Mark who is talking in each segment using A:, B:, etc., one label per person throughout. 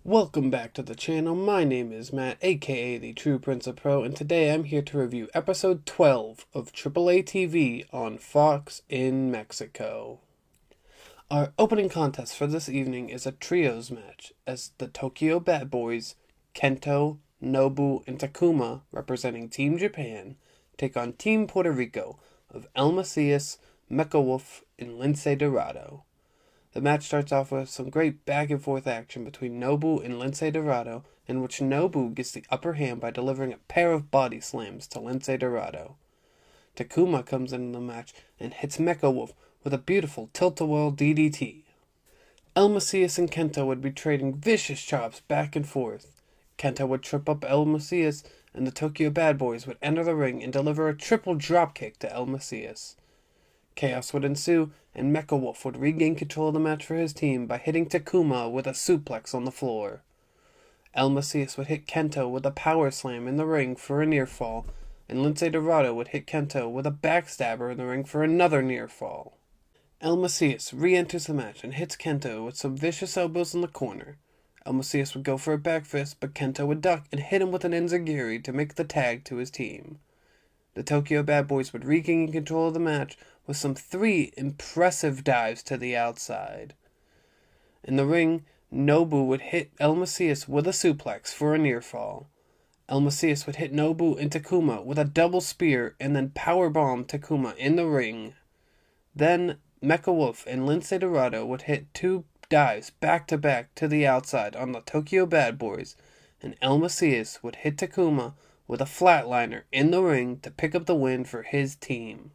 A: Welcome back to the channel. My name is Matt, aka the True Prince of Pro, and today I'm here to review episode 12 of AAA TV on Fox in Mexico. Our opening contest for this evening is a trios match as the Tokyo Bad Boys, Kento, Nobu, and Takuma, representing Team Japan, take on Team Puerto Rico of El Macias, Mecha Wolf, and Lince Dorado. The match starts off with some great back and forth action between Nobu and Lince Dorado, in which Nobu gets the upper hand by delivering a pair of body slams to Lince Dorado. Takuma comes into the match and hits Mecha Wolf with a beautiful tilt-a-whirl DDT. El Macias and Kento would be trading vicious chops back and forth. Kento would trip up El Macias, and the Tokyo Bad Boys would enter the ring and deliver a triple dropkick to El Macias. Chaos would ensue, and Mecha Wolf would regain control of the match for his team by hitting Takuma with a suplex on the floor. El Macias would hit Kento with a power slam in the ring for a near fall, and Lince Dorado would hit Kento with a backstabber in the ring for another near fall. El Macias re-enters the match and hits Kento with some vicious elbows in the corner. El Macias would go for a back fist, but Kento would duck and hit him with an enziguri to make the tag to his team. The Tokyo Bad Boys would regain control of the match with some 3 impressive dives to the outside. In the ring, Nobu would hit El Macias with a suplex for a near fall. El Macias would hit Nobu and Takuma with a double spear and then powerbomb Takuma in the ring. Then Mecha Wolf and Lince Dorado would hit 2 dives back to back to the outside on the Tokyo Bad Boys, and El Macias would hit Takuma with a flatliner in the ring to pick up the win for his team.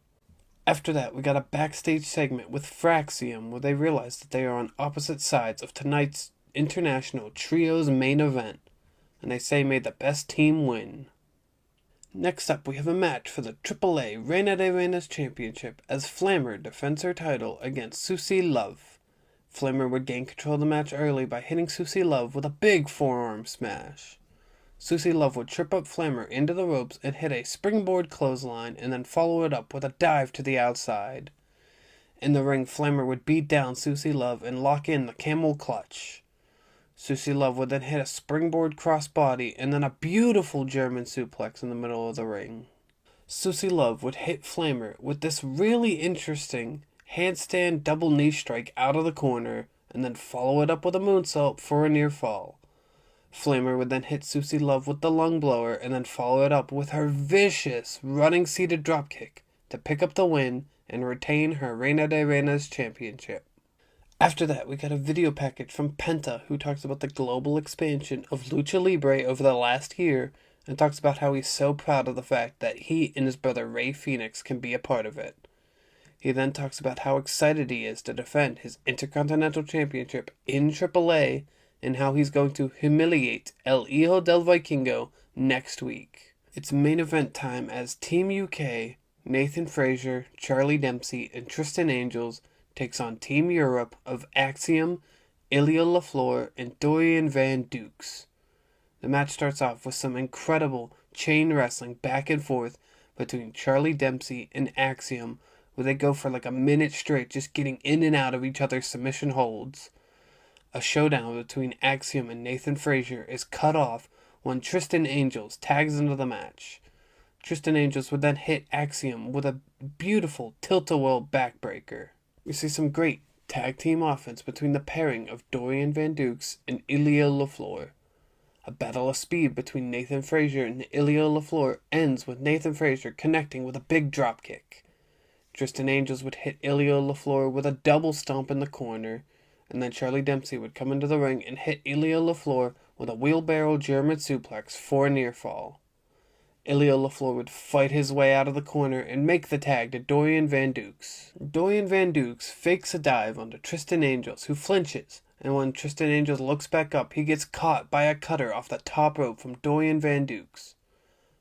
A: After that, we got a backstage segment with Fraxium where they realize that they are on opposite sides of tonight's International Trios main event, and they say may the best team win. Next up, we have a match for the AAA Reinas Championship as Flammer defends her title against Sussy Love. Flammer would gain control of the match early by hitting Sussy Love with a big forearm smash. Sussy Love would trip up Flammer into the ropes and hit a springboard clothesline and then follow it up with a dive to the outside. In the ring, Flammer would beat down Sussy Love and lock in the camel clutch. Sussy Love would then hit a springboard crossbody and then a beautiful German suplex in the middle of the ring. Sussy Love would hit Flammer with this really interesting handstand double knee strike out of the corner and then follow it up with a moonsault for a near fall. Flammer would then hit Sussy Love with the lung blower and then follow it up with her vicious running seated dropkick to pick up the win and retain her Reina de Reinas championship. After that, we got a video package from Penta, who talks about the global expansion of Lucha Libre over the last year and talks about how he's so proud of the fact that he and his brother Rey Fenix can be a part of it. He then talks about how excited he is to defend his Intercontinental Championship in AAA and how he's going to humiliate El Hijo del Vikingo next week. It's main event time as Team UK, Nathan Frazier, Charlie Dempsey, and Tristan Angels takes on Team Europe of Axiom, Ilya LaFleur, and Dorian Van Dukes. The match starts off with some incredible chain wrestling back and forth between Charlie Dempsey and Axiom, where they go for like a minute straight just getting in and out of each other's submission holds. A showdown between Axiom and Nathan Frazier is cut off when Tristan Angels tags into the match. Tristan Angels would then hit Axiom with a beautiful tilt-a-whirl backbreaker. We see some great tag team offense between the pairing of Dorian Van Dukes and Ilya LaFleur. A battle of speed between Nathan Frazier and Ilya LaFleur ends with Nathan Frazier connecting with a big dropkick. Tristan Angels would hit Ilya LaFleur with a double stomp in the corner, and then Charlie Dempsey would come into the ring and hit Ilya LaFleur with a wheelbarrow German suplex for a near fall. Ilya LaFleur would fight his way out of the corner and make the tag to Dorian Van Dukes. Dorian Van Dukes fakes a dive onto Tristan Angels, who flinches, and when Tristan Angels looks back up, he gets caught by a cutter off the top rope from Dorian Van Dukes.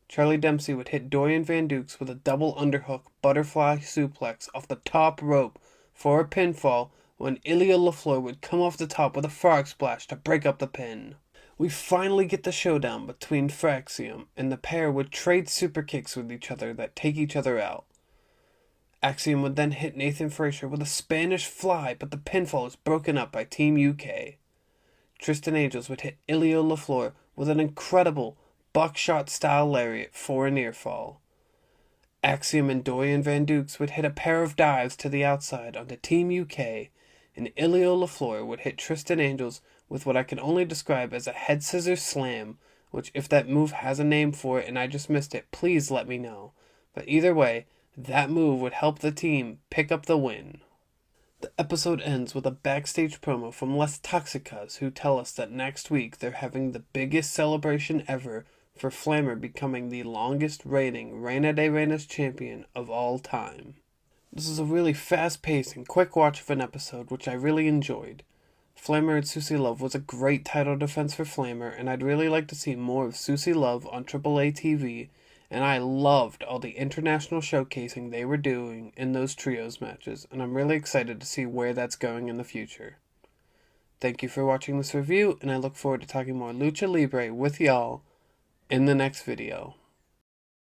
A: Charlie Dempsey would hit Dorian Van Dukes with a double underhook butterfly suplex off the top rope for a pinfall, when Ilya LaFleur would come off the top with a frog splash to break up the pin. We finally get the showdown between Fraxium, and the pair would trade super kicks with each other that take each other out. Axiom would then hit Nathan Frazier with a Spanish fly, but the pinfall is broken up by Team UK. Tristan Angels would hit Ilio LaFleur with an incredible buckshot-style lariat for a near fall. Axiom and Dorian Van Dukes would hit a pair of dives to the outside onto Team UK, and Ilio LaFleur would hit Tristan Angels with what I can only describe as a head scissors slam, which if that move has a name for it and I just missed it, please let me know. But either way, that move would help the team pick up the win. The episode ends with a backstage promo from Les Toxicas, who tell us that next week they're having the biggest celebration ever for Flammer becoming the longest reigning Reina de Reinas champion of all time. This is a really fast-paced and quick watch of an episode which I really enjoyed. Flammer and Sussy Love was a great title defense for Flammer, and I'd really like to see more of Sussy Love on AAA TV, and I loved all the international showcasing they were doing in those trios matches, and I'm really excited to see where that's going in the future. Thank you for watching this review, and I look forward to talking more Lucha Libre with y'all in the next video.